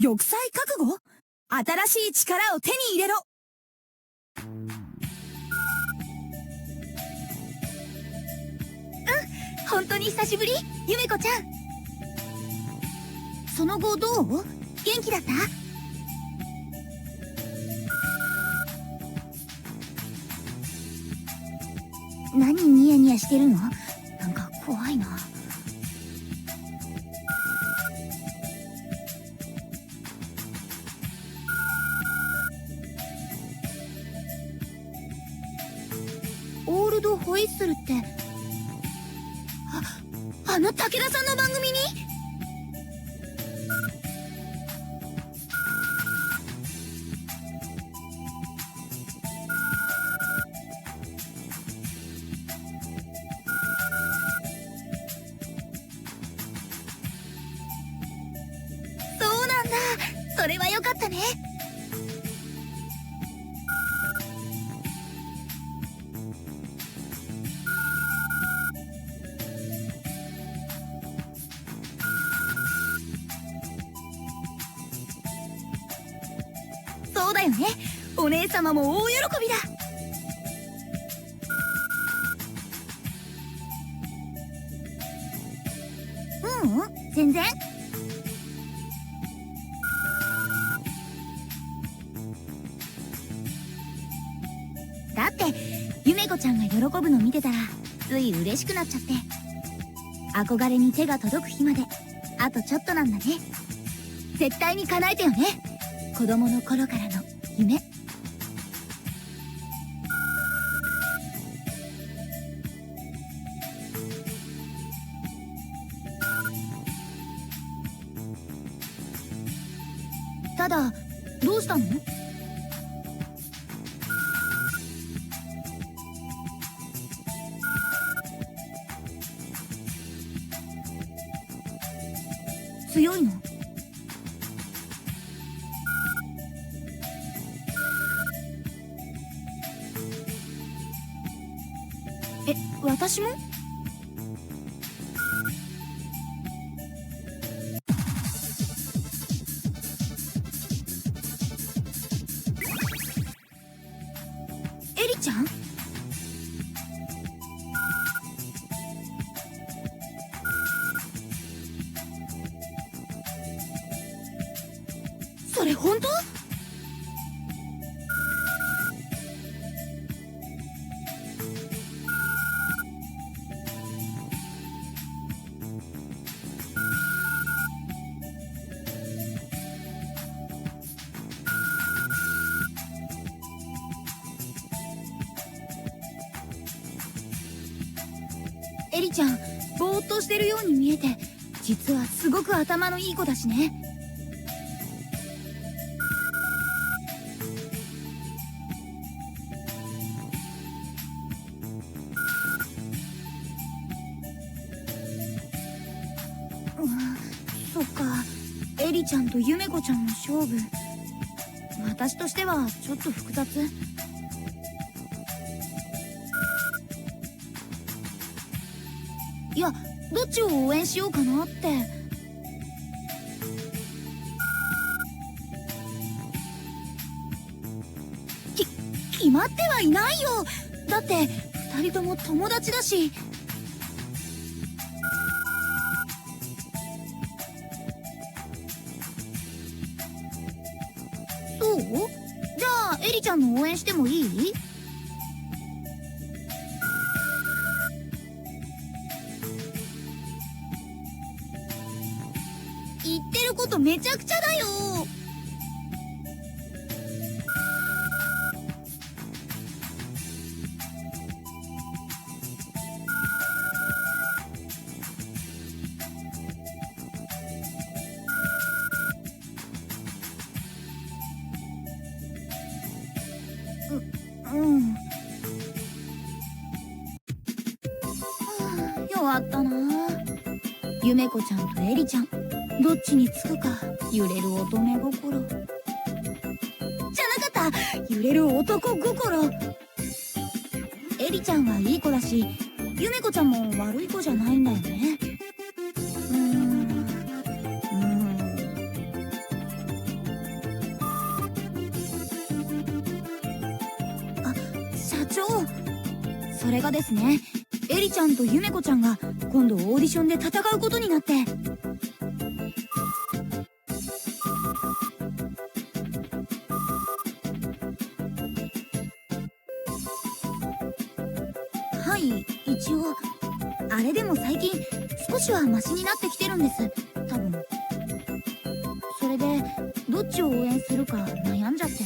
玉砕覚悟？新しい力を手に入れろ。本当に久しぶり、ゆめこちゃん。その後どう？元気だった？何ニヤニヤしてるの？なんか怖いな。オールドホイッスルって、あの武田さんの番組に？そうなんだ。それはよかったね。そうだよね。お姉様も大喜びだ。全然。だってゆめこちゃんが喜ぶの見てたらつい嬉しくなっちゃって。憧れに手が届く日まであとちょっとなんだね。絶対に叶えてよね、子供の頃からの夢。ただ、どうしたの？強いの？私も？エリちゃん？それ本当？エリちゃん、ぼーっとしてるように見えて、実はすごく頭のいい子だしね。そっか、エリちゃんとゆめこちゃんの勝負、私としてはちょっと複雑。いや、どっちを応援しようかなって。決まってはいないよ。だって二人とも友達だし。そう？じゃあエリちゃんの応援してもいい？言ってることめちゃくちゃだよ。弱ったな。ゆめこちゃんとエリちゃん、どっちにつくか揺れる乙女心じゃなかった、揺れる男心。エリちゃんはいい子だし、ゆめこちゃんも悪い子じゃないんだよね。それがですね、エリちゃんとゆめこちゃんが今度オーディションで戦うことになって。はい、一応。あれでも最近少しはマシになってきてるんです、多分。それでどっちを応援するか悩んじゃって。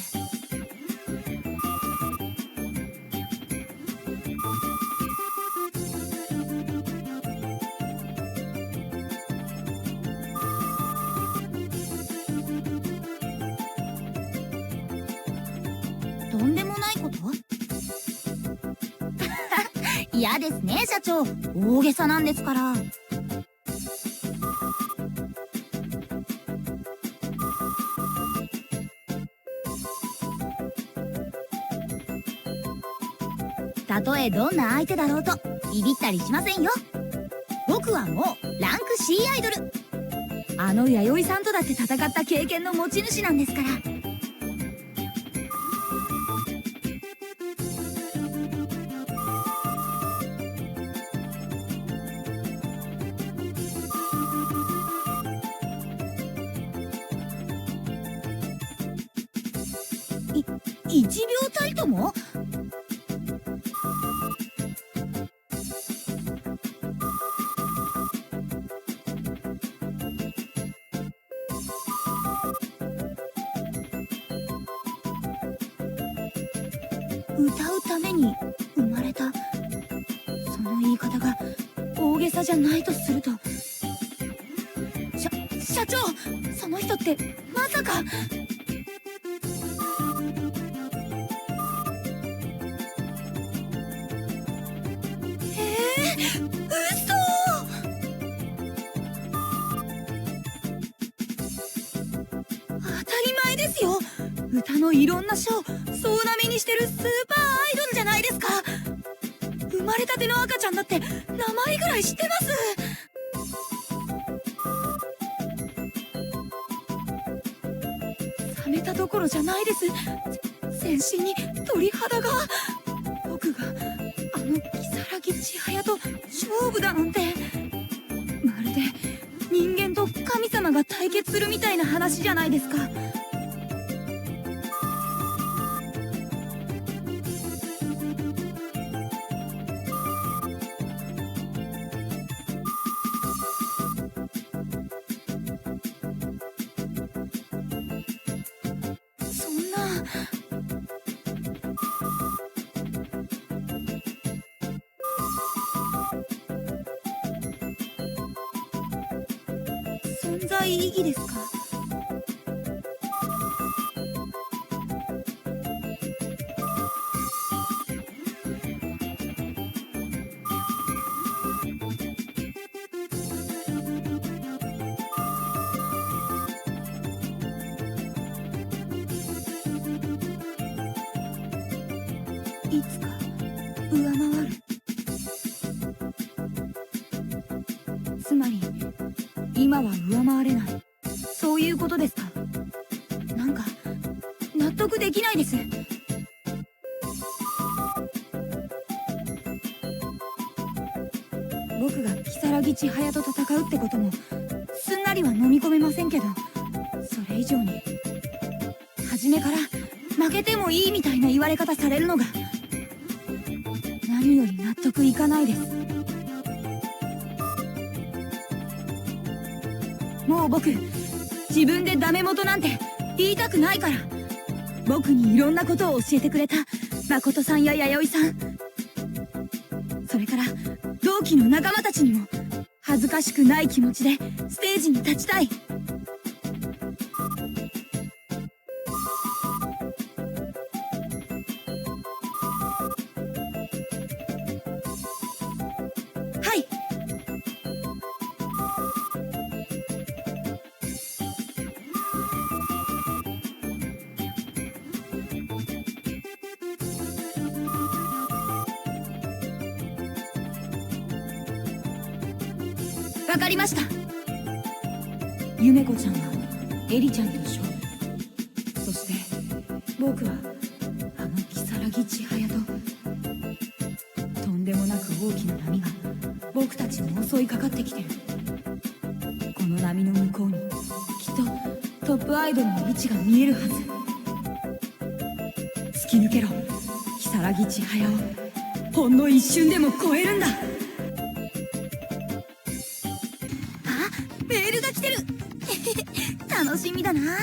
とんでもないこと？嫌ですね、社長。大げさなんですから。たとえどんな相手だろうとビビったりしませんよ。僕はもうランク C アイドル。あの弥生さんとだって戦った経験の持ち主なんですから。1秒たりとも？歌うために生まれた。その言い方が大げさじゃないとすると、社長、その人ってまさか。嘘！当たり前ですよ。歌のいろんな賞総なめにしてるスーパーアイドルじゃないですか。生まれたての赤ちゃんだって名前ぐらい知ってます。冷めたどころじゃないです。全身に鳥肌が。僕があの如月千早と勝負だなんて、まるで人間と神様が対決するみたいな話じゃないですか。そんな。存在意義ですか？いつか上回る。つまり今は上回れない、そういうことですか？なんか納得できないです。僕が如月千早と戦うってこともすんなりは飲み込めませんけど、それ以上に初めから負けてもいいみたいな言われ方されるのが何より納得いかないです。もう僕自分でダメ元なんて言いたくないから。僕にいろんなことを教えてくれた誠さんや弥生さん、それから同期の仲間たちにも恥ずかしくない気持ちでステージに立ちたい。はい。わかりました。ゆめこちゃんはエリちゃんと勝負。そして僕はあの如月千早ととん僕たちに襲いかかってきてる。この波の向こうにきっとトップアイドルの位置が見えるはず。突き抜けろ如月千早を。ほんの一瞬でも超えるんだ。あ、メールが来てる楽しみだな。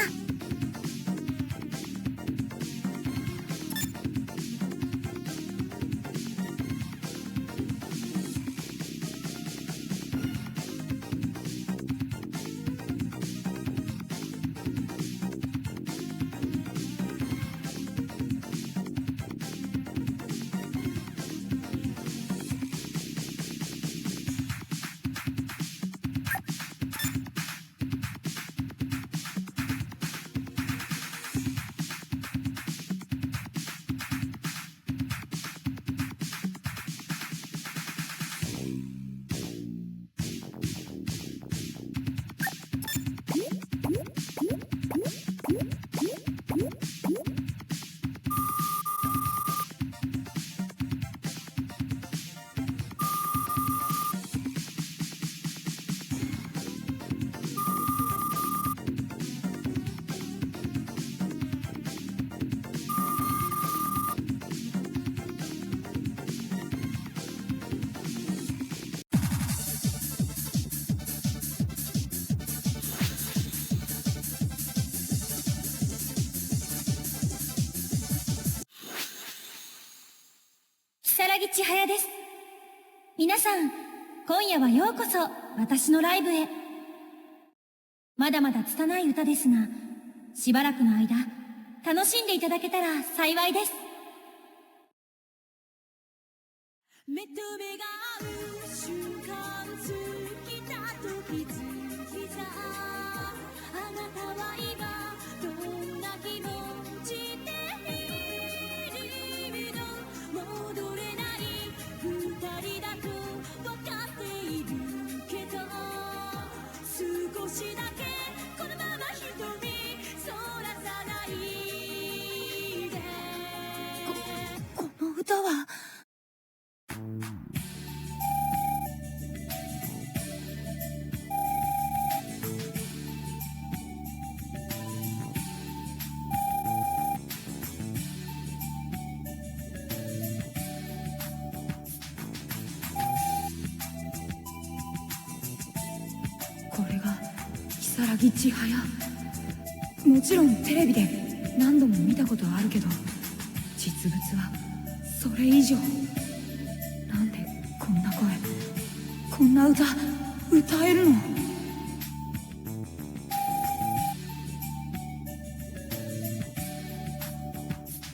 如月千早です。皆さん、今夜はようこそ私のライブへ。まだまだ拙い歌ですが、しばらくの間楽しんでいただけたら幸いです。目と目が合う瞬間、尽きた時尽きた。あなたは今どんな気持ちでいるの。戻れない二人だと分かっているけど、少しだけこのまま瞳そらさないで。この歌はこれが如月千早。もちろんテレビで何度も見たことあるけど、実物はそれ以上。なんでこんな声、こんな歌歌えるの。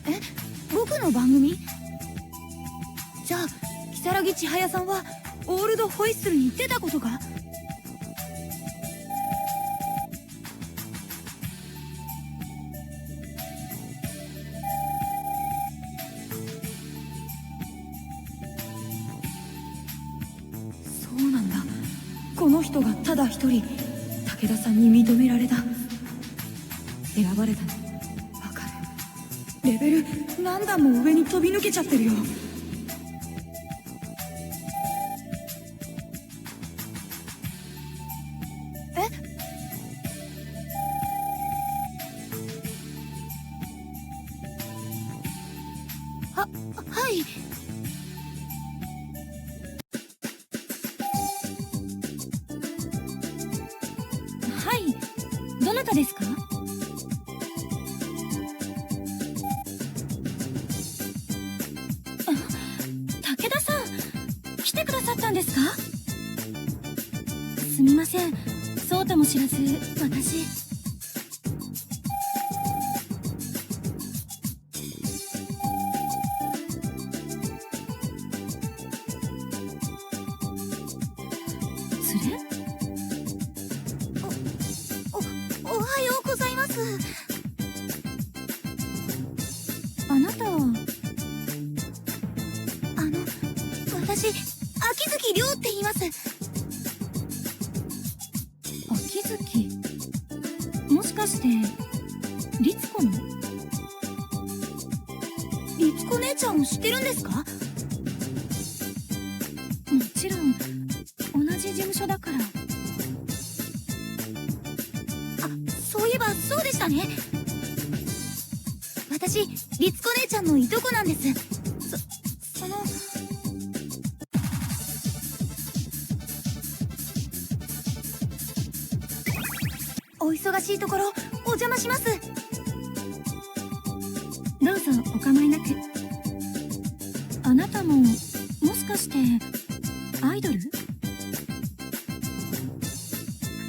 え、僕の番組？じゃあ如月千早さんはオールドホイッスルに出たことか？そうなんだ。この人がただ一人武田さんに認められた。選ばれたのわかる。レベル何段も上に飛び抜けちゃってるよ。はい。はい、どなたですか？武田さん、来てくださったんですか？すみません、そうとも知らず私。おはようございます。あなたは？私、秋月亮って言います。秋月？もしかして、律子の？律子姉ちゃんを知ってるんですか？もちろん、だから。あ、そういえばそうでしたね。私律子姉ちゃんのいとこなんです。そのお忙しいところお邪魔します。どうぞお構いなく。あなたももしかしてアイドル？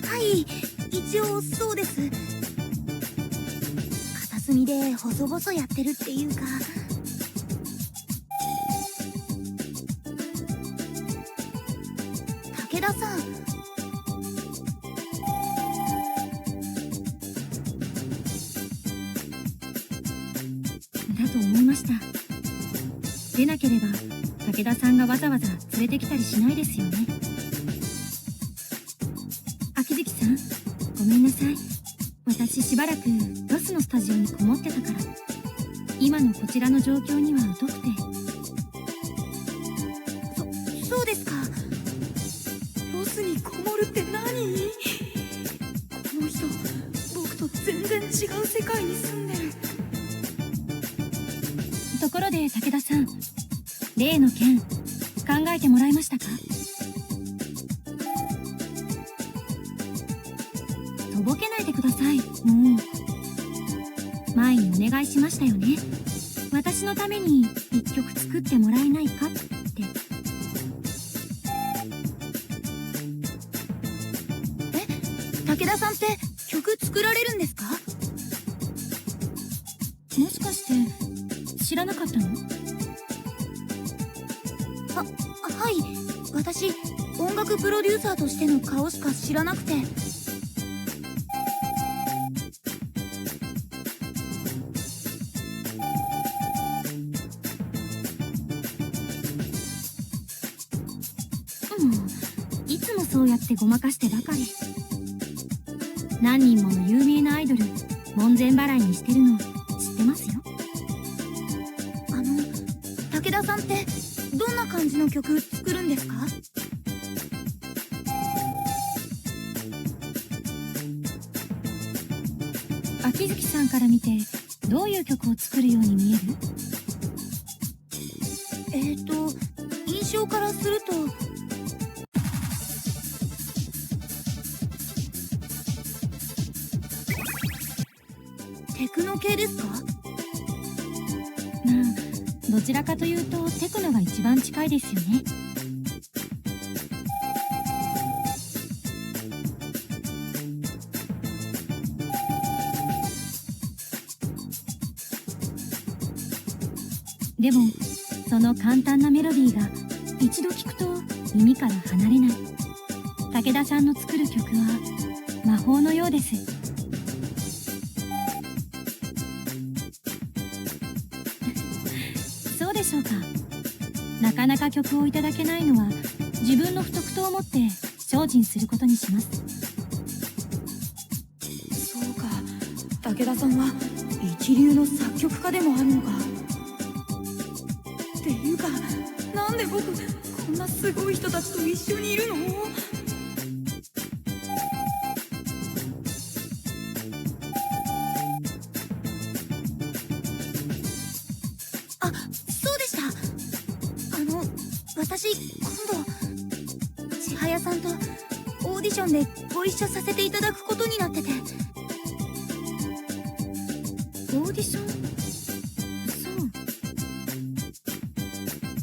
はい、一応そうです。片隅で細々やってるっていうか。武田さん、だと思いました。でなければ武田さんがわざわざ連れてきたりしないですよね。秋月さん、ごめんなさい。私しばらくロスのスタジオにこもってたから、今のこちらの状況には疎くて。そうですか。ロスにこもるって何？この人、僕と全然違う世界に住んでる。ところで武田さん、例の件考えてもらえましたか？とぼけないでください。もう前にお願いしましたよね。私のために一曲作ってもらえないかって。武田さんって曲作られるんですか？もしかして知らなかったの？はい、私音楽プロデューサーとしての顔しか知らなくて。いつもそうやってごまかしてばかり。何人もの有名なアイドル門前払いにしてるの知ってますよ。武田さんってどんな感じの曲作るんですか？秋月さんから見てどういう曲を作るように見える？印象からするとテクノ系ですか？どちらかというとテクノが一番近いですよね。でもその簡単なメロディーが一度聞くと耳から離れない。武田さんの作る曲は魔法のようです。そうでしょうか。なかなか曲をいただけないのは自分の不徳と思って精進することにします。そうか、武田さんは一流の作曲家でもあるのか。っていうか、なんで僕こんなすごい人たちと一緒にいるの？あ、そうでした。私今度千早さんとオーディションでご一緒させていただくことになってて。オーディション？そう。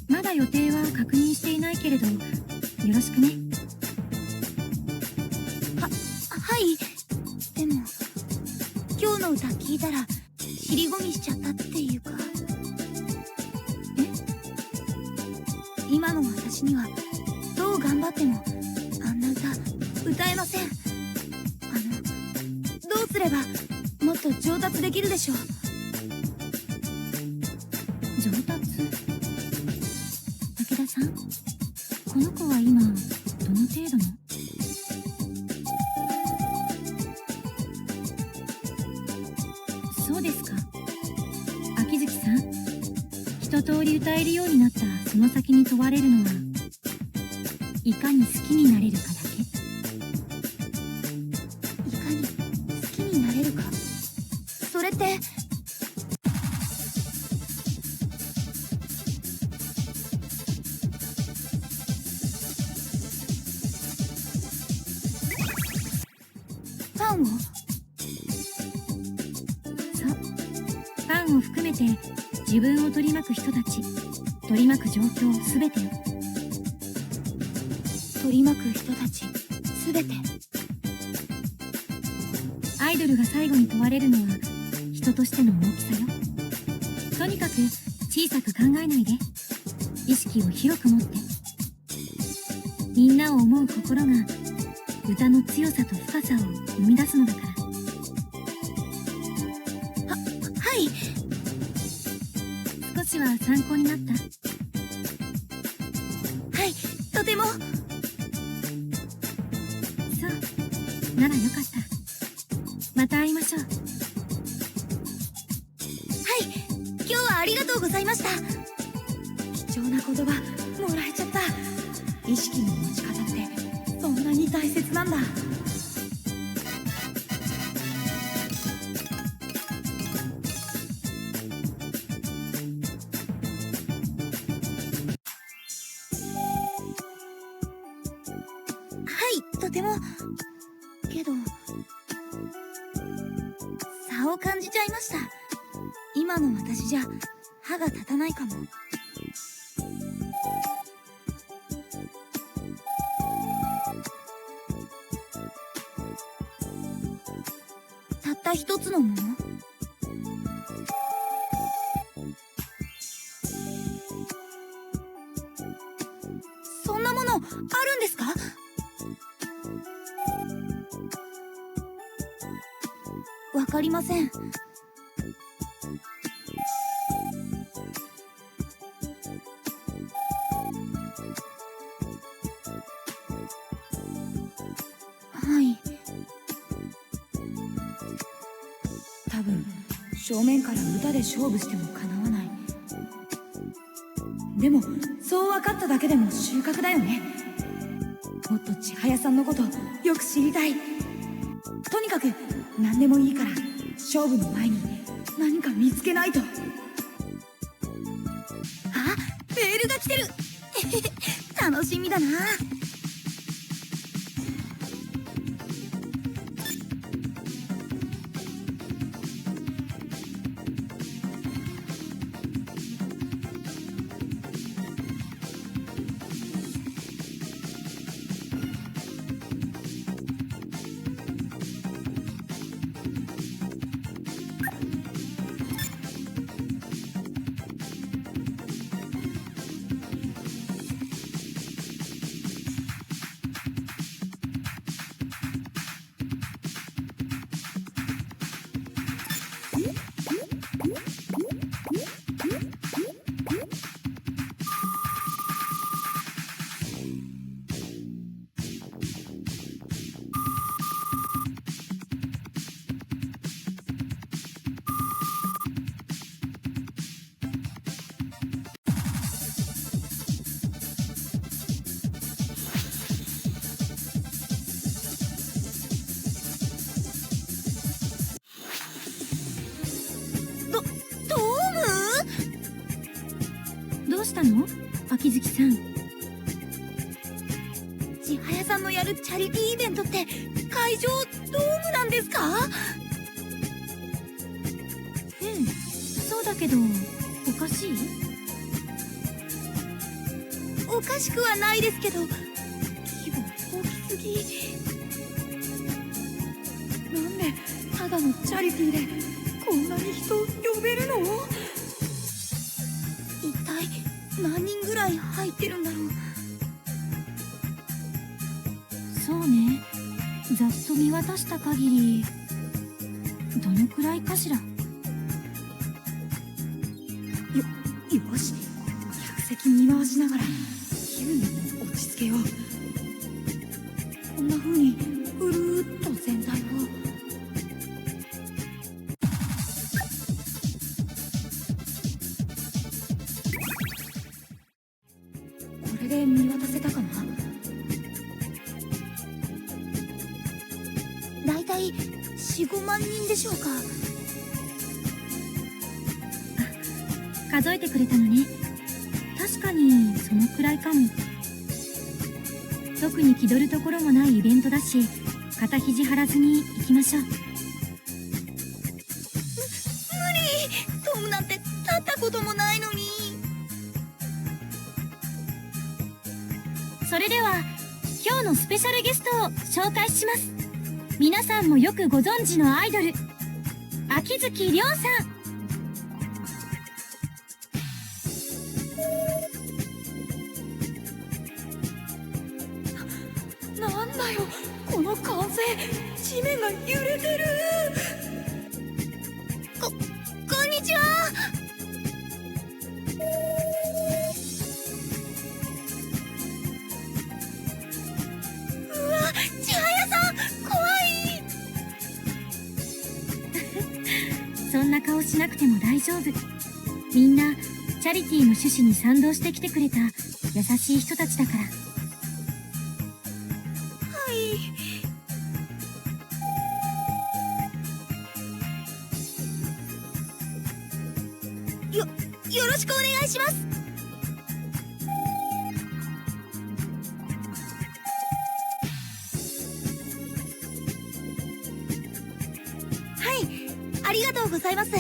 まだ予定は確認していないけれど、よろしくね。はい。でも今日の歌聞いたら尻込みしちゃったっていうか。今の私にはどう頑張ってもあんな歌歌えません。どうすればもっと上達できるでしょう？上達？武田さん、この子は今どの程度の？そうですか。秋月さん、一通り歌えるようになったその先に問われるのは、いかに好きになれるかだけ。ンを？そう、ファンを含めて自分を取り巻く人たち、取り巻く状況すべてよ。取り巻く人たちすべて。アイドルが最後に問われるのは人としての大きさよ。とにかく小さく考えないで、意識を広く持って。みんなを思う心が歌の強さと深さを生み出すのだから。はい。少しは参考になった？はい、とても。そう、ならよかった。また会いましょう。はい、今日はありがとうございました。貴重な言葉もらえちゃった。意識の持ち方ってそんなに大切なんだ。はい、とても。けど差を感じちゃいました。今の私じゃ歯が立たないかも。たった一つのもの？そんなものあるんですか？わかりません。はい。多分正面から歌で勝負してもかなわない。でもそう分かっただけでも収穫だよね。もっと千早さんのことよく知りたい。とにかく何でもいいから勝負の前に何か見つけないと。あ、メールが来てる楽しみだな。どうしたの？秋月さん。千早さんのやるチャリティーイベントって会場ドームなんですか？そうだけどおかしい？おかしくはないですけど規模大きすぎ。なんでただのチャリティーでこんなに人呼べるの？一体何人ぐらい入ってるんだろう。そうね、ざっと見渡した限りどのくらいかしら。よし、客席見回しながら気分を落ち着けよう。こんな風にぐるーっと全体を。これで見渡せたかな？だいたい 4,5 万人でしょうか。数えてくれたのね。確かにそのくらいかも。特に気取るところもないイベントだし、肩肘張らずに行きましょう。トムなんて立ったこともないのに。それでは今日のスペシャルゲストを紹介します。皆さんもよくご存知のアイドル、秋月亮さん。なんだよこの歓声、地面が揺れてる。こんにちは。うわ、千早さん怖い。そんな顔しなくても大丈夫。みんなチャリティーの趣旨に賛同してきてくれた優しい人たちだから。よろしくお願いします。はい、ありがとうございます。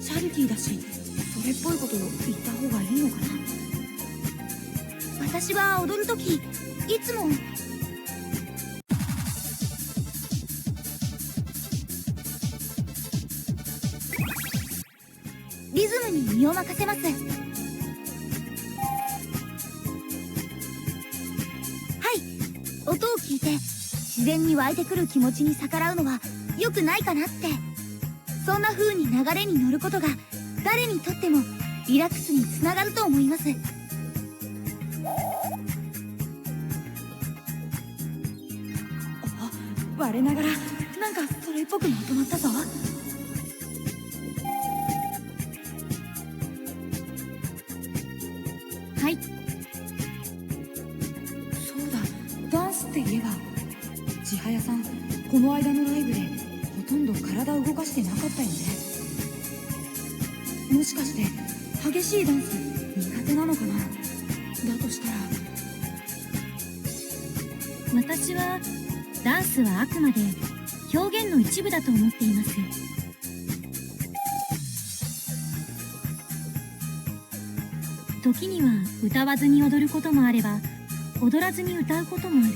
チャリティーだし、それっぽいことを言った方がいいのかな。私は踊るときいつもリズムに身を任せます。はい、音を聞いて自然に湧いてくる気持ちに逆らうのは良くないかなって。そんな風に流れに乗ることが誰にとってもリラックスにつながると思います。あ、我ながらなんかそれっぽくまとまったぞ。はい。そうだ、ダンスって言えば千早さん、この間のライブでほとんど体を動かしてなかったよね。もしかして激しいダンス苦手なのかな。だとしたら私はダンスはあくまで表現の一部だと思っています。時には歌わずに踊ることもあれば、踊らずに歌うこともある。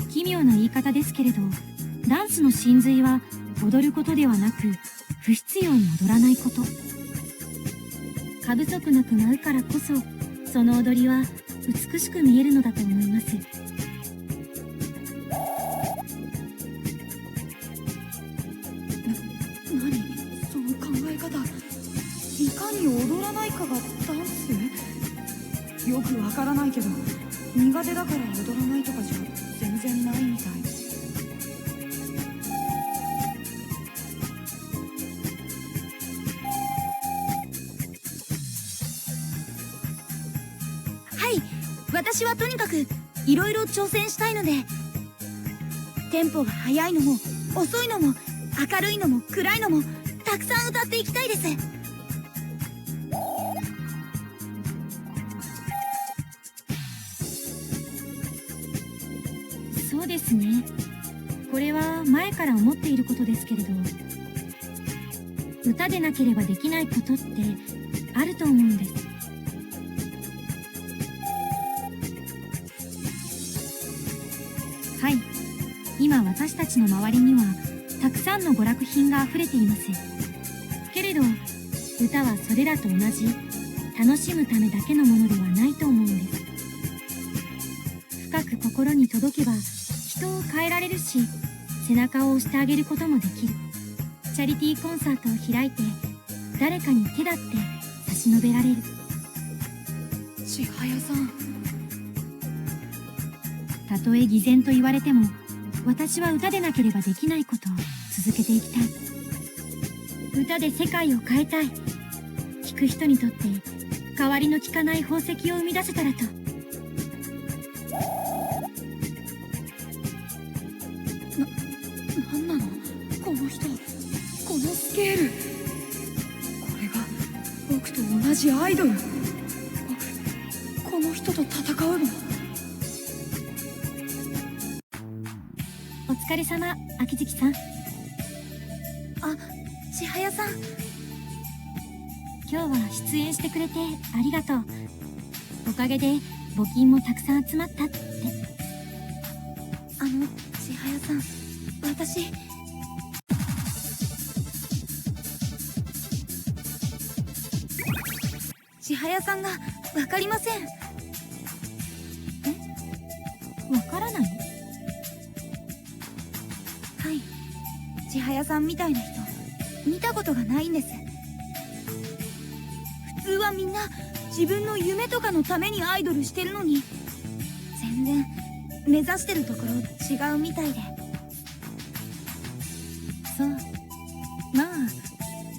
奇妙な言い方ですけれど、ダンスの真髄は踊ることではなく、不必要に踊らないこと。過不足なく舞うからこそ、その踊りは美しく見えるのだと思います。何その考え方。いかに踊らないかがダンス？よくわからないけど、苦手だから踊らないとかじゃ全然ないみたい。はい、私はとにかくいろいろ挑戦したいので、テンポが速いのも遅いのも明るいのも暗いのもたくさん歌っていきたいです。そうですね。これは前から思っていることですけれど、歌でなければできないことってあると思うんです。はい、今私たちの周りにはたくさんの娯楽品があふれています。けれど歌はそれらと同じ楽しむためだけのものではないと思うんです。深く心に届けば人を変えられるし、背中を押してあげることもできる。チャリティーコンサートを開いて誰かに手だって差し伸べられる。千早さん、たとえ偽善と言われても、私は歌でなければできないことを続けていきたい。歌で世界を変えたい。聴く人にとって代わりの利かない宝石を生み出せたらと。なんなのこの人。このスケール、これが僕と同じアイドル。僕この人と戦うの？お疲れ様、秋月さん。千早さん。今日は出演してくれてありがとう。おかげで募金もたくさん集まったって。千早さん、私千早さんがわかりません。わからない？はい、千早さんみたいな人見たことがないんです。普通はみんな自分の夢とかのためにアイドルしてるのに、全然目指してるところ違うみたいで。そう。まあ、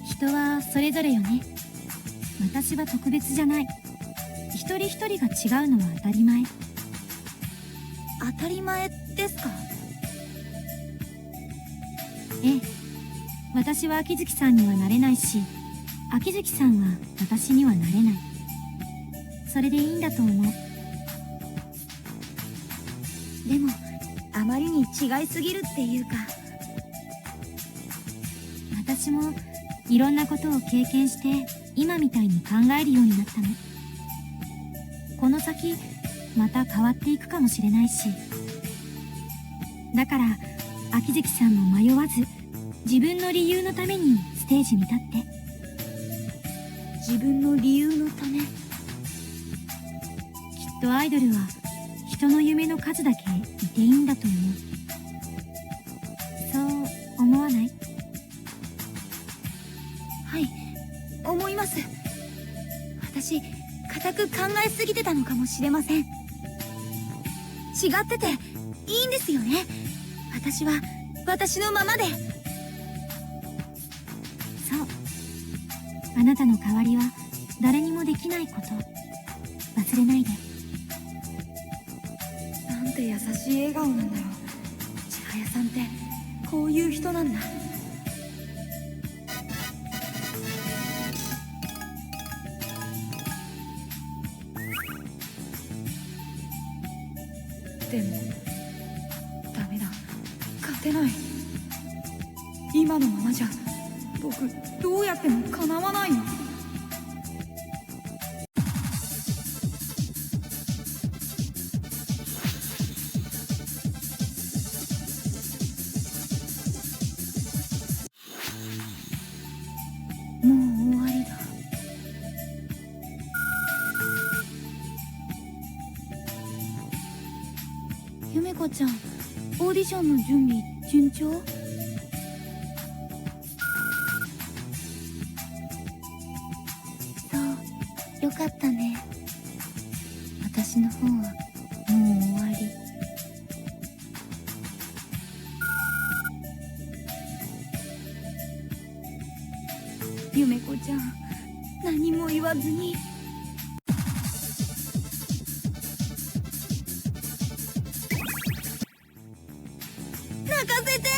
人はそれぞれよね。私は特別じゃない。一人一人が違うのは当たり前。当たり前ですか？ええ。私は秋月さんにはなれないし、秋月さんは私にはなれない。それでいいんだと思う。でもあまりに違いすぎるっていうか。私もいろんなことを経験して今みたいに考えるようになったの。この先また変わっていくかもしれないし、だから秋月さんも迷わず自分の理由のためにステージに立って。自分の理由のため？きっとアイドルは人の夢の数だけいていいんだと思う。そう思わない？はい、思います。私、固く考えすぎてたのかもしれません。違ってていいんですよね。私は私のままで。そう。あなたの代わりは誰にもできないこと。忘れないで。なんて優しい笑顔なんだろう。千早さんってこういう人なんだ。でもダメだ、勝てない。今のままじゃ僕どうやってもかなわないの。もう終わりだ。ゆめこちゃん、オーディションの準備順調？そう、よかったね。私の方はもう終わり。ゆめこちゃん、何も言わずに。泣かせて。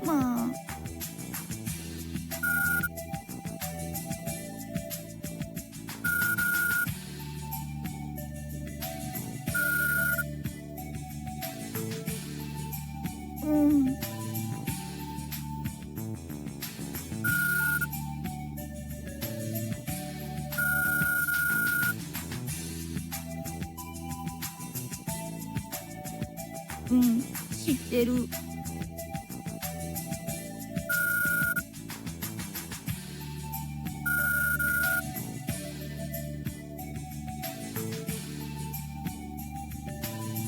まあ。知ってる。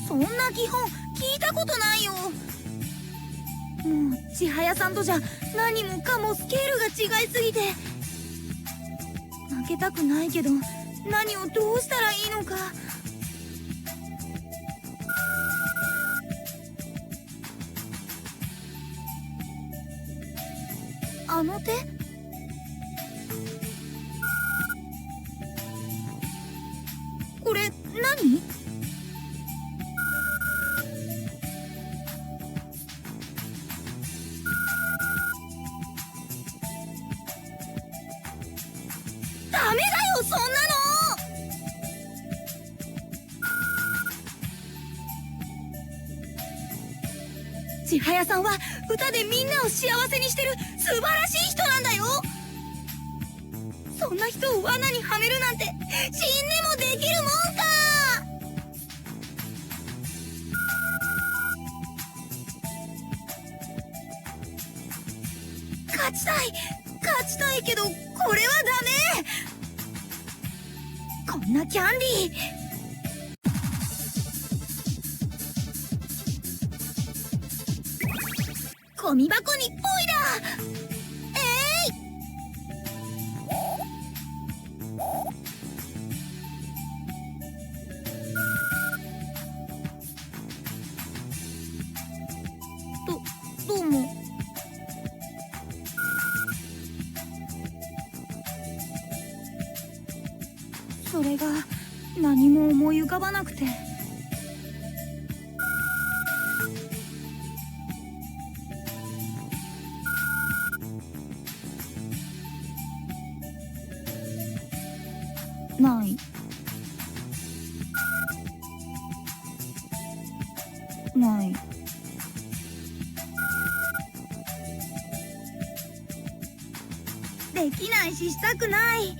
そんな基本聞いたことないよ。もう千早さんとじゃ何もかもスケールが違いすぎて、負けたくないけど何をどうしたらいいのか。あの手？これ何？千早さんは歌でみんなを幸せにしてる素晴らしい人なんだよ。そんな人を罠にはめるなんて死んでもできるもんか。勝ちたいけどこれはダメ。こんなキャンディーゴミ箱にポイだ。どうも。それが何も思い浮かばなくて。ないできないししたくない。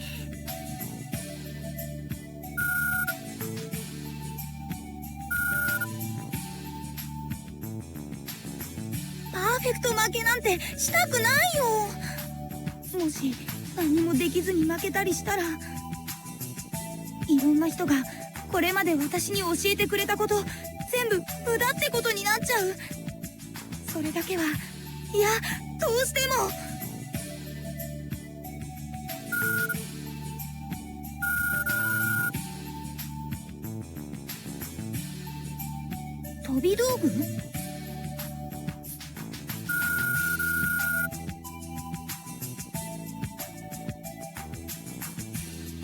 パーフェクト負けなんてしたくないよ。もし何もできずに負けたりしたら、いろんな人がこれまで私に教えてくれたこと全部無駄ってことになっちゃう。それだけは、いやどうしても。飛び道具？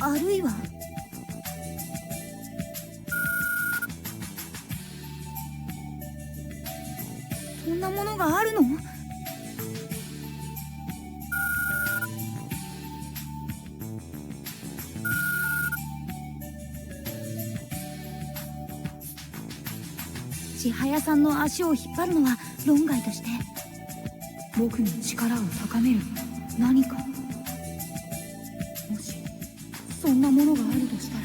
あるいはそんなものがあるの？千早さんの足を引っ張るのは論外として、僕の力を高める何か、もしそんなものがあるとしたら、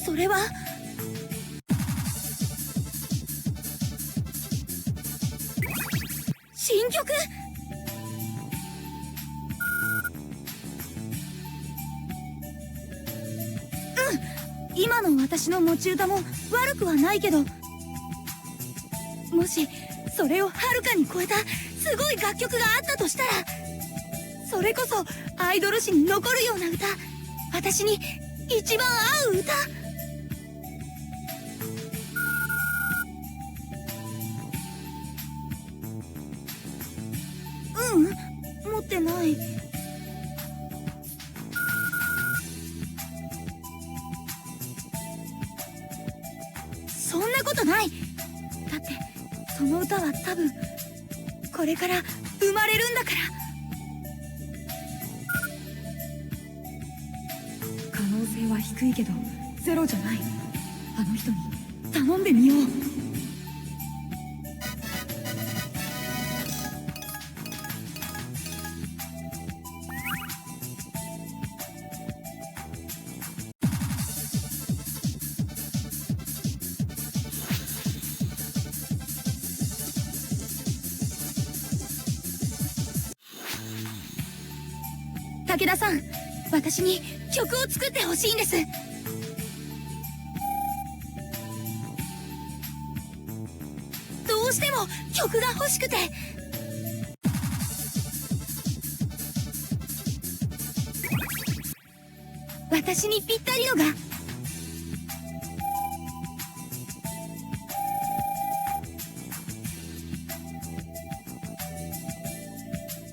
それは新曲？今の私の持ち歌も悪くはないけど、もしそれをはるかに超えたすごい楽曲があったとしたら、それこそアイドル史に残るような歌、私に一番合う歌。持ってない。そんなことない。だってその歌は多分これから生まれるんだから。可能性は低いけどゼロじゃない。あの人に頼んでみよう。武田さん、私に曲を作ってほしいんです。どうしても曲が欲しくて。私にぴったりのが。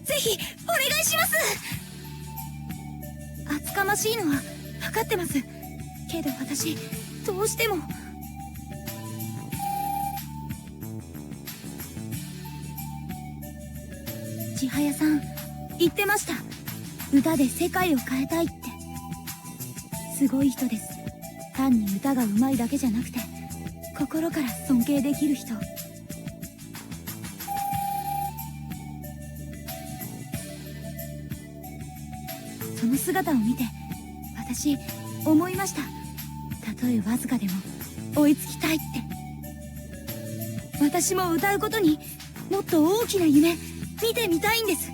ぜひお願いします。厚かましいのは分かってます。けど私どうしても。千早さん言ってました。歌で世界を変えたいって。すごい人です。単に歌が上手いだけじゃなくて心から尊敬できる人。その姿を見て私思いました。たとえわずかでも追いつきたいって。私も歌うことにもっと大きな夢見てみたいんです。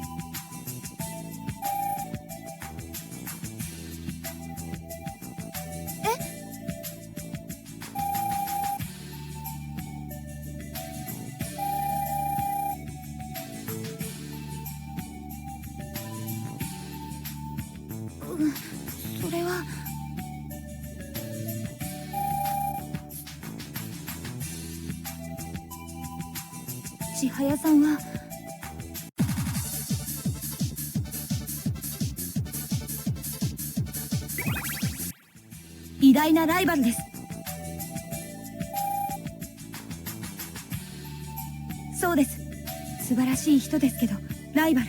それは千早さんは偉大なライバルです。そうです、素晴らしい人ですけどライバル。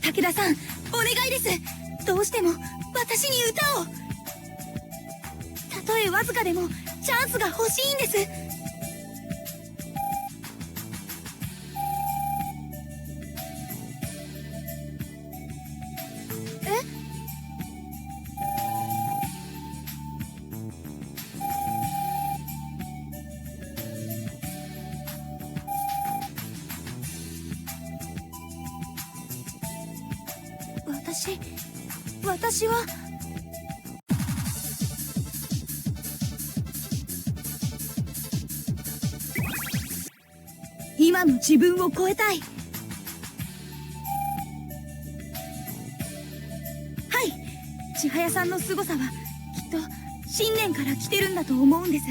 武田さん、お願いです。どうしても私に歌を。たとえわずかでもチャンスが欲しいんです。私は今の自分を超えたい。はい、千早さんの凄さはきっと信念から来てるんだと思うんです。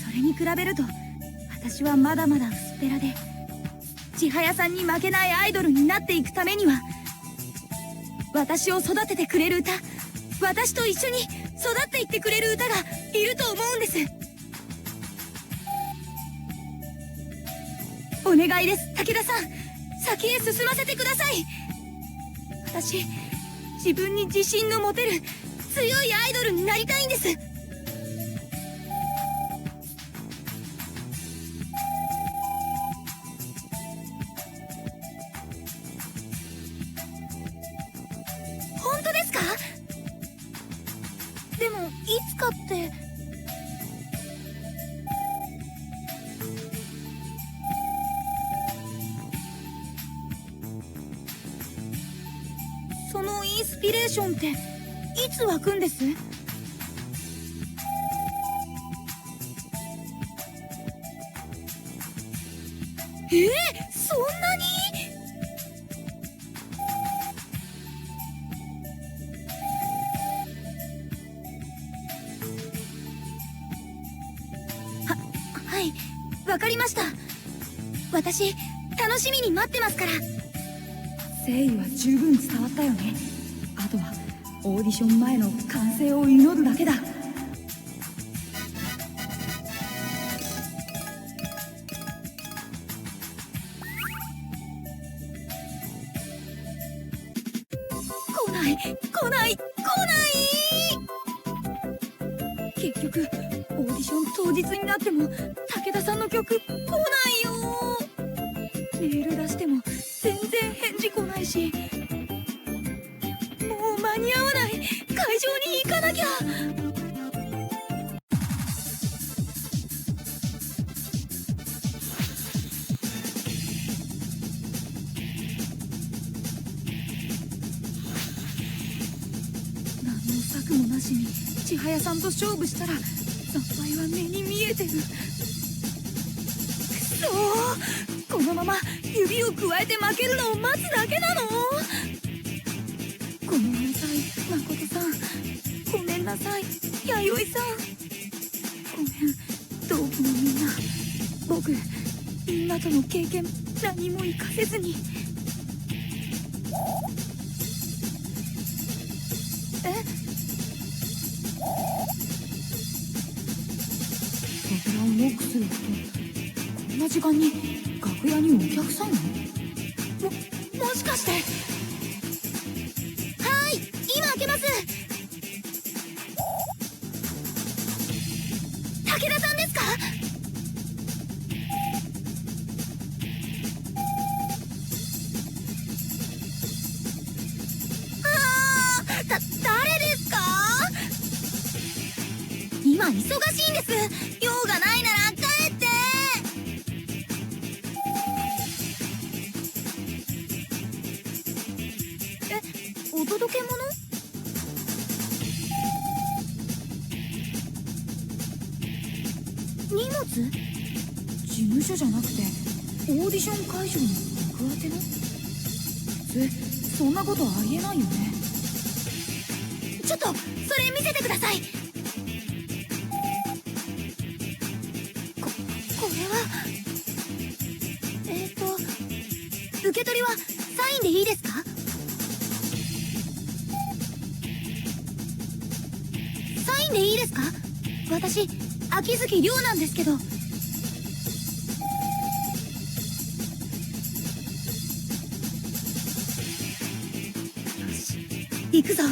それに比べると私はまだまだ薄っぺらで、千早さんに負けないアイドルになっていくためには、私を育ててくれる歌、私と一緒に育っていってくれる歌がいると思うんです。お願いです、武田さん、先へ進ませてください。私、自分に自信の持てる強いアイドルになりたいんです。本当ですか？でもいつかって。そのインスピレーションっていつ湧くんです？そんなに？はい、わかりました。私楽しみに待ってますから。誠意は十分伝わったよね。あとはオーディション前の完成を祈るだけだ。来ない来ない来ない。結局オーディション当日になっても武田さんの曲来ないよ。メール出しても全然返事来ないし、もう間に合わない。会場に行かなきゃ。何の策もなしに千早さんと勝負したら惨敗は目に見えてる。くそー、このまま指を加えて負けるのを待つだけなの？ごめんなさい誠さん、ごめんなさい弥生さん、ごめん同期のみんな。僕みんなとの経験何も活かせずに。扉をノックするってこんな時間に楽屋にお客さん？もしかして。はい、今開けます。武田さんですか？誰ですか？今忙しいんです。用がないなら帰って。お届け物？荷物？事務所じゃなくてオーディション会場に僕宛ての？普通そんなことありえないよね。ちょっとそれ見せてください。これは受け取りはサインでいいですか？サインでいいですか？私秋月亮なんですけど。よし、行くぞ。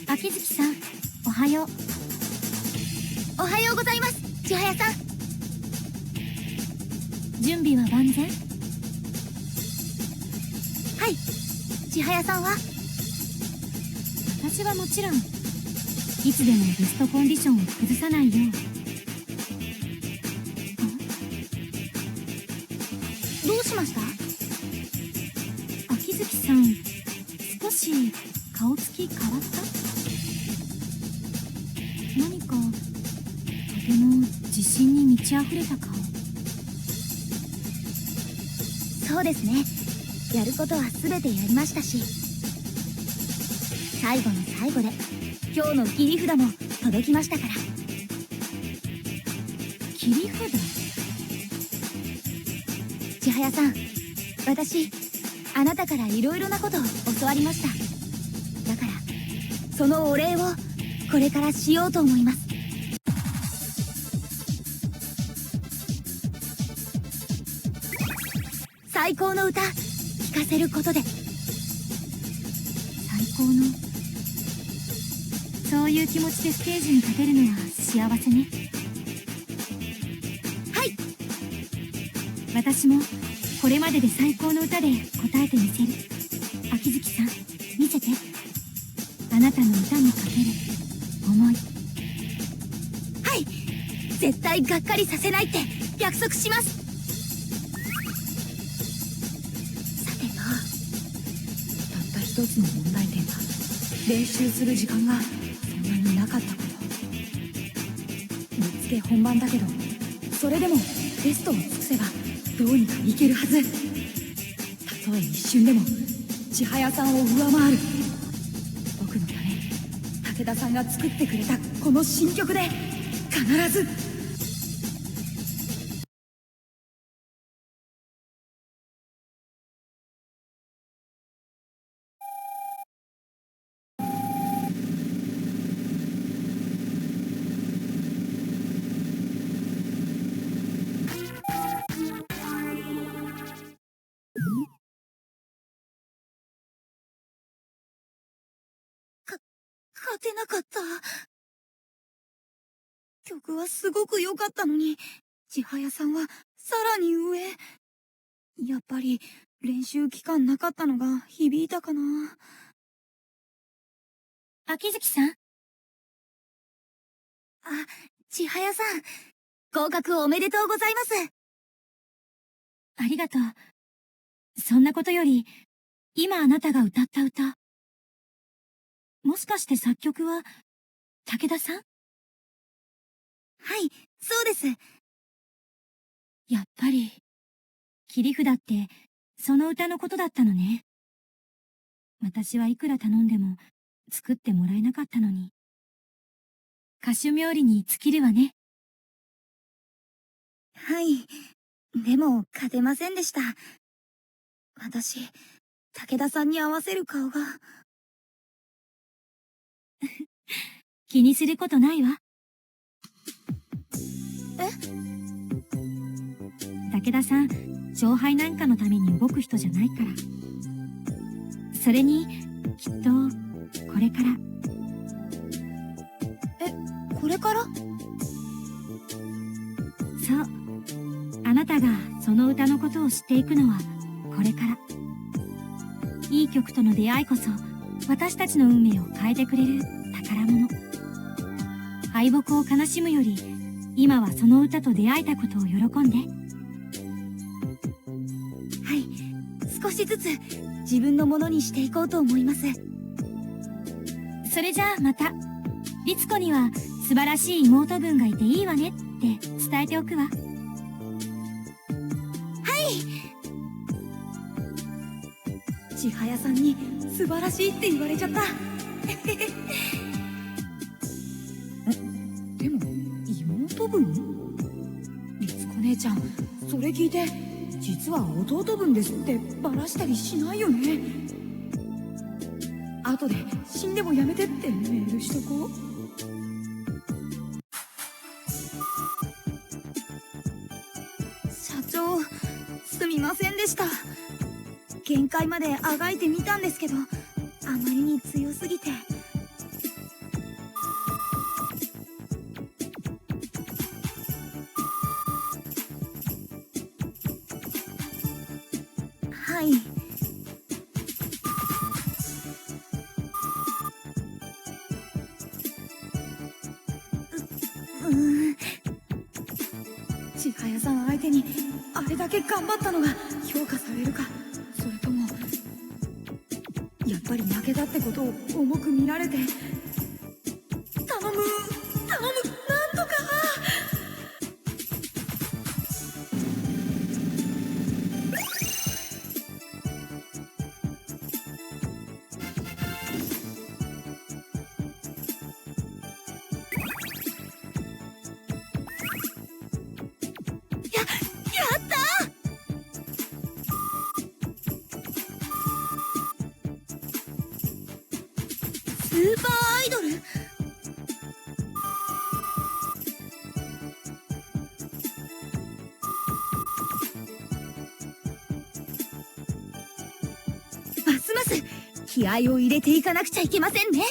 秋月さん、おはよう。おはようございます、千早さん。準備は万全？はい、千早さんは？私はもちろん、いつでもベストコンディションを崩さないよう。どうしました？秋月さん、少し顔つき変わった？何か、とても自信に満ち溢れた顔。そうですね、やることは全てやりましたし、最後の最後で今日の切り札も届きましたから。切り札？千早さん、私あなたからいろいろなことを教わりました。だからそのお礼をこれからしようと思います。最高の歌聴かせることで。最高の、そういう気持ちでステージに立てるのは幸せね。はい、私もこれまでで最高の歌で答えてみせる。秋月さん、見せて。あなたの歌にかける思い。はい、絶対がっかりさせないって約束します。さてと、たった一つの問題点は練習する時間がそんなになかったこと。ぶっつけ本番だけど、それでもベストを尽くせばどうにかいけるはず。たとえ一瞬でも千早さんを上回る。僕のため武田さんが作ってくれたこの新曲で必ず。勝てなかった。曲はすごく良かったのに、千早さんはさらに上。やっぱり練習期間なかったのが響いたかな。秋月さん、千早さん、合格おめでとうございます。ありがとう。そんなことより、今あなたが歌った歌、もしかして作曲は武田さん？はい、そうです。やっぱり、切り札ってその歌のことだったのね。私はいくら頼んでも作ってもらえなかったのに。歌手冥利に尽きるわね。はい、でも勝てませんでした。私、武田さんに合わせる顔が。気にすることないわ。武田さん、勝敗なんかのために動く人じゃないから。それに、きっと、これから。これから？そう。あなたがその歌のことを知っていくのは、これから。いい曲との出会いこそ、私たちの運命を変えてくれる宝物。敗北を悲しむより、今はその歌と出会えたことを喜んで。はい、少しずつ自分のものにしていこうと思います。それじゃあまた。律子には素晴らしい妹分がいていいわねって伝えておくわ。千早さんに素晴らしいって言われちゃった。でも妹分？律子姉ちゃん、それ聞いて実は弟分ですってバラしたりしないよね。後で死んでもやめてってメールしとこう。社長、すみませんでした。限界まであがいてみたんですけど、あまりに強すぎて。はい。千早さん相手にあれだけ頑張ったのが評価されるか、それともやっぱり負けたってことを重く見られて。頼む頼む、なんとか。スーパーアイドル？ますます気合を入れていかなくちゃいけませんね。はい。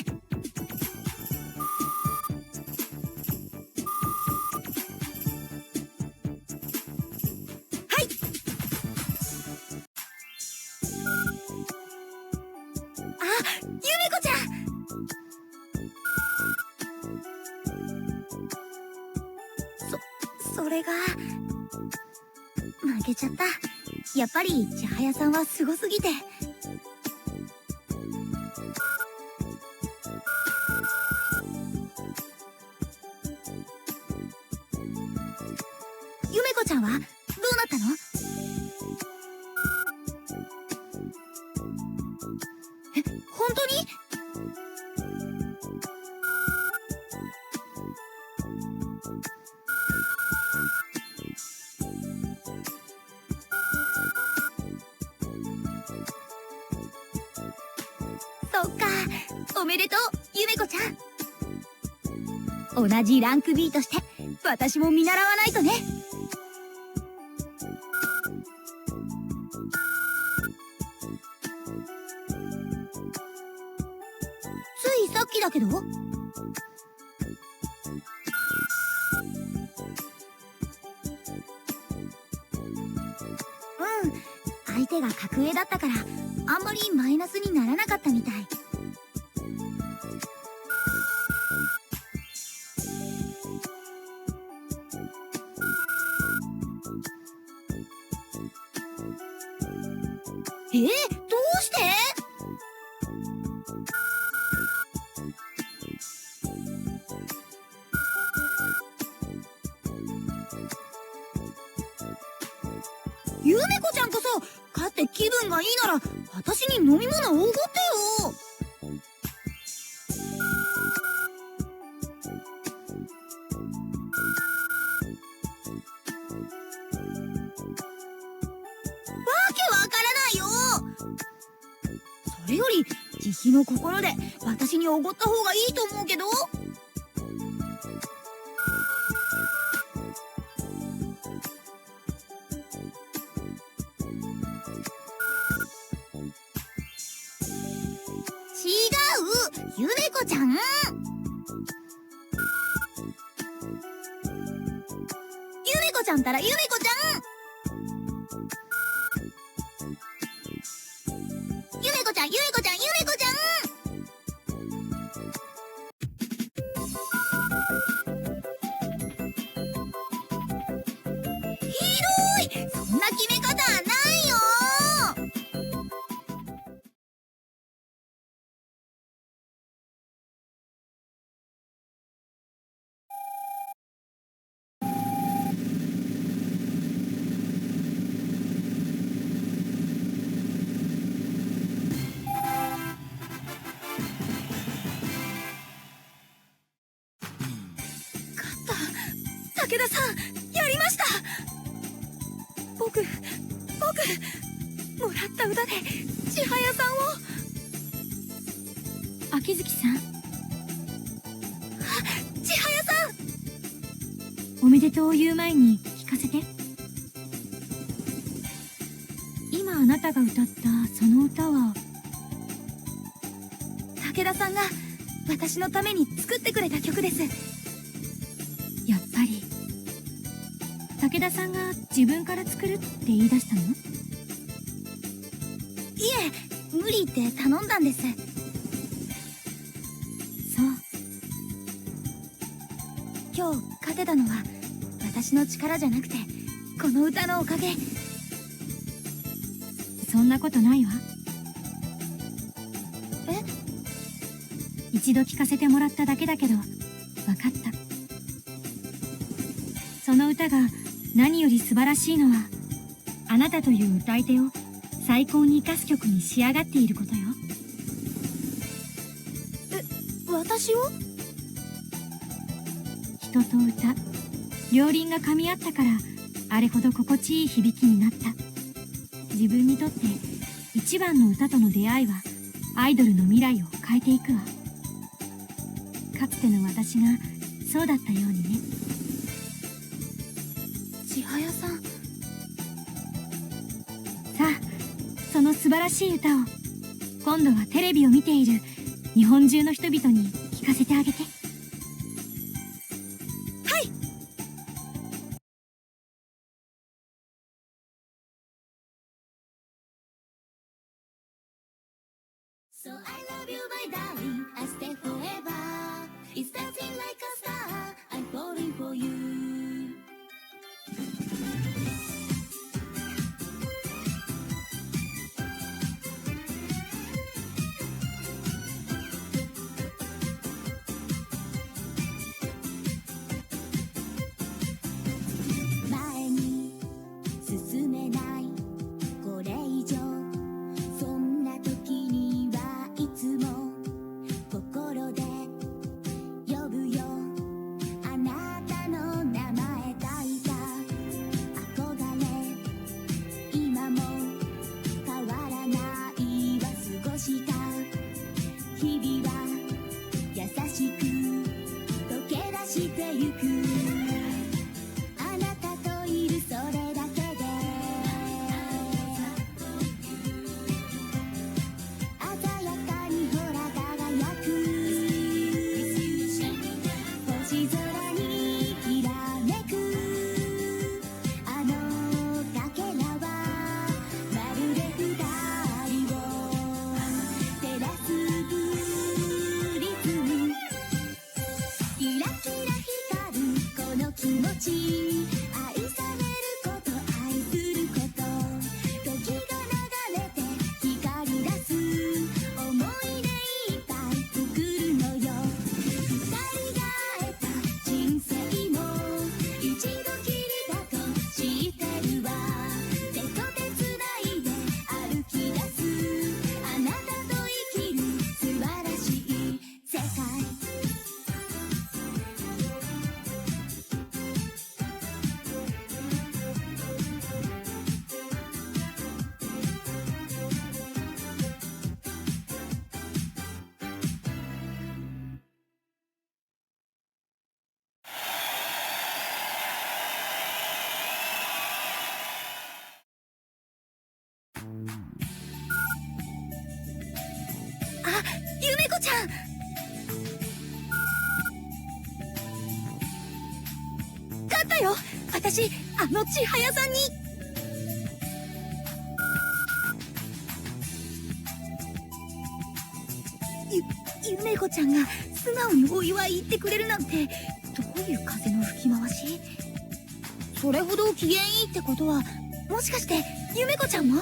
あ、ゆめこちゃん。それが負けちゃった。やっぱり千早さんはすごすぎて。ゆめこちゃんはどうなったの？本当に？そっか、おめでとう、ゆめこちゃん。同じランク B として私も見習わないとね。ついさっきだけど。相手が格上だったからあんまりマイナスにならなかったみたい。どうして？ゆめこちゃんこそ勝って気分がいいなら私に飲み物おごってよ。わけわからないよ。それより慈悲の心で私におごった方がいいと思うけど。ゆめこちゃん。ゆめこちゃんたらゆめこちゃん。ゆめこちゃん、ゆめこちゃん、ゆめこちゃん。ひどい、そんな決め方はないよ。武田さん、やりました。僕もらった歌で千早さんを。秋月さん、千早さん。おめでとうを言う前に聞かせて。今あなたが歌ったその歌は。武田さんが私のために作ってくれた曲です。やっぱり武田さんが自分から作るって言い出したの？いえ、無理って頼んだんです。そう。今日勝てたのは私の力じゃなくてこの歌のおかげ。そんなことないわ。え？一度聞かせてもらっただけだけど分かった。その歌が何より素晴らしいのは、あなたという歌い手を最高に生かす曲に仕上がっていることよ。私を？人と歌、両輪が噛み合ったからあれほど心地いい響きになった。自分にとって一番の歌との出会いはアイドルの未来を変えていくわ。かつての私がそうだったようにね。千早さん。さあ、その素晴らしい歌を今度はテレビを見ている日本中の人々に聞かせてあげて。はい。So I love you, my darling. I stay forever. It's dancing like a star. I'm falling for you. 前に進めないこれ以上。そんな時にはいつも心で呼ぶよ。あなたの名前書いた憧れ。今も変わらないは過ごした日々は優しく溶け出してゆく。あなたといるそれだけで鮮やかにほら輝く。星空にきらめくあのかけらはまるで二人を照らすプリズム。キラキラ光るこの気持ち。愛されること愛すること。時が流れて光り出す思い出いっぱい作るのよ。二人が会えた人生も一度きりだと知ってるわ。手と手つないで歩き出すあなたと生きる素晴らしい世界。あ、ゆめこちゃん。だよ。私あの千早さんに。ゆめこちゃんが素直にお祝い言ってくれるなんて、どういう風の吹き回し？それほど機嫌いいってことは、もしかしてゆめこちゃんも？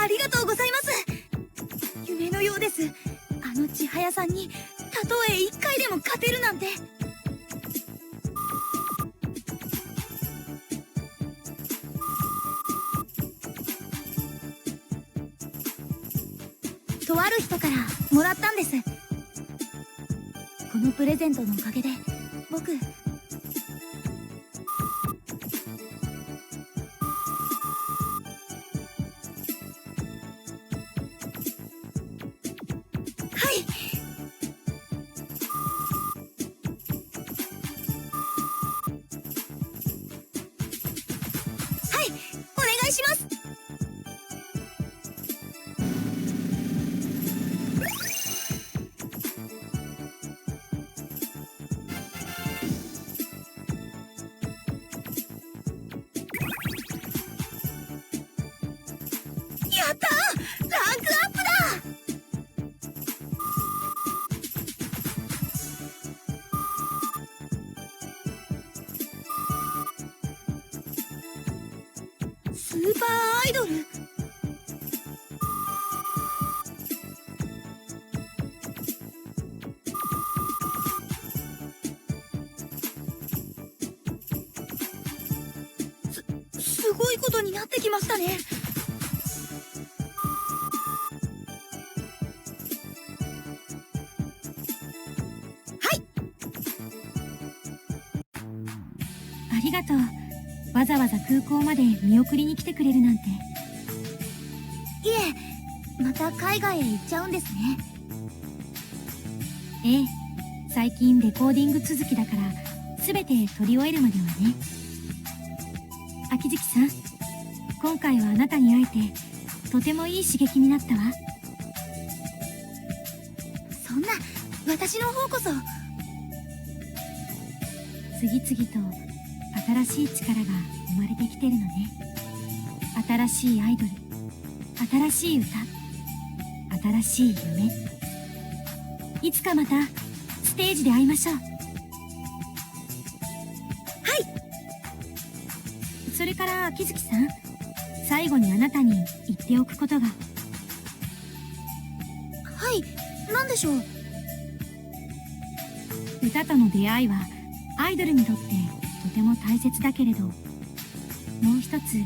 ありがとうございます。夢のようです。あの千早さんにたとえ1回でも勝てるなんて。とある人からもらったんです。このプレゼントのおかげで僕、はい、はい、お願いします。やったー、ランクアップだ。スーパーアイドル？すごいことになってきましたね。ありがとう。わざわざ空港まで見送りに来てくれるなんて。いえ、また海外へ行っちゃうんですね。ええ、最近レコーディング続きだから全て撮り終えるまではね。秋月さん、今回はあなたに会えてとてもいい刺激になったわ。そんな、私の方こそ。次々と新しい力が生まれてきてるのね。新しいアイドル、新しい歌、新しい夢。いつかまたステージで会いましょう。はい。それから秋月さん、最後にあなたに言っておくことが。はい、何でしょう。歌との出会いはアイドルにとってとても大切だけれど、もう一つ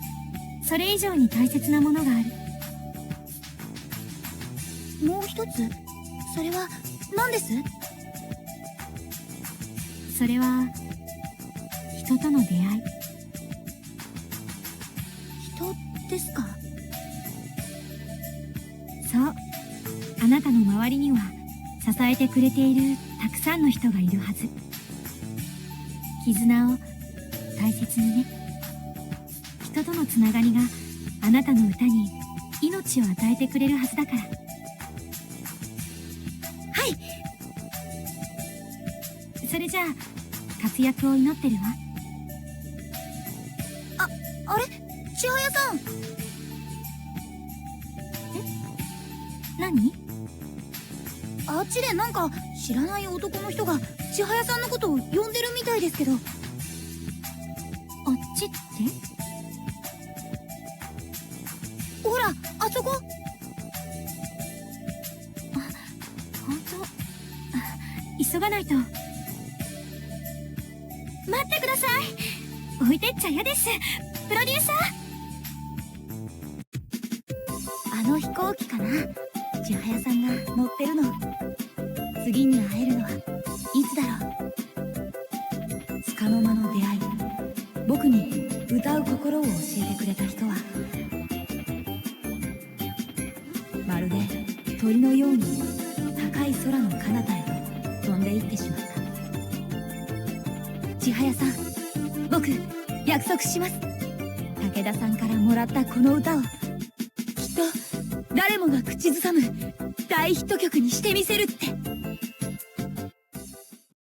それ以上に大切なものがある。もう一つ？それは何です？それは人との出会い。人ですか？そう、あなたの周りには支えてくれているたくさんの人がいるはず。絆を大切にね。人とのつながりがあなたの歌に命を与えてくれるはずだから。はい。それじゃあ活躍を祈ってるわ。あれ、千早さん。何？あっちでなんか知らない男の人が千早さんのことを呼んでるみたいですけど。あっちって？ほら、あそこ。本当？急がないと。待ってください。置いてっちゃ嫌です。プロデューサー。あの飛行機かな、千早さんが乗ってるの。次に会えるのはいつだろう。束の間の出会い、僕に歌う心を教えてくれた人はまるで鳥のように高い空の彼方へと飛んでいってしまった。千早さん、僕約束します。武田さんからもらったこの歌をきっと誰もが口ずさむ大ヒット曲にしてみせるって。